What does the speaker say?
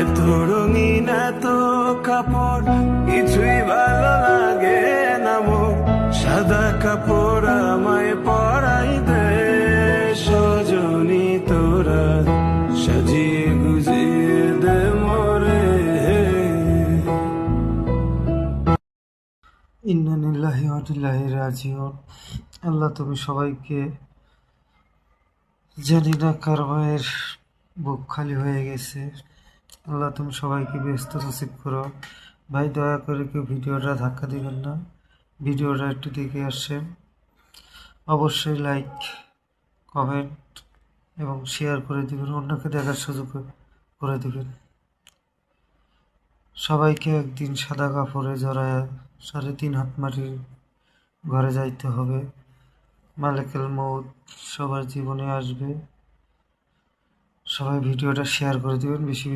এত রঙিন এত কাপড় কিছুই ভালো লাগে না মোর, সাদা কাপড় আমায় পরাই দে সজনী তোরা, সাজিয়ে গুজিয়ে দে মোরে। ইন্না লিল্লাহি ওয়া ইন্না ইলাইহি রাজিউন। আল্লাহ, তুমি সবাইকে, জানি না কার মায়ের বুক খালি হয়ে গেছে, আল্লাহ তুমি সবাইকে ব্যস্ত নসিব করো। ভাই দয়া করে কেউ ভিডিওটা ধাক্কা দিবেন না, ভিডিওটা একটু দেখে আসছেন, অবশ্যই লাইক, কমেন্ট এবং শেয়ার করে দিবেন, অন্যকে দেখার সুযোগ করে দিবেন। সবাইকে একদিন সাদা কাপড়ে জড়ায় 3.5 হাত মাটির ঘরে যাইতে হবে। মালেকুল মউত সবার জীবনে আসবে। সবাই ভিডিওটা শেয়ার করে দিবেন বেশি বেশি।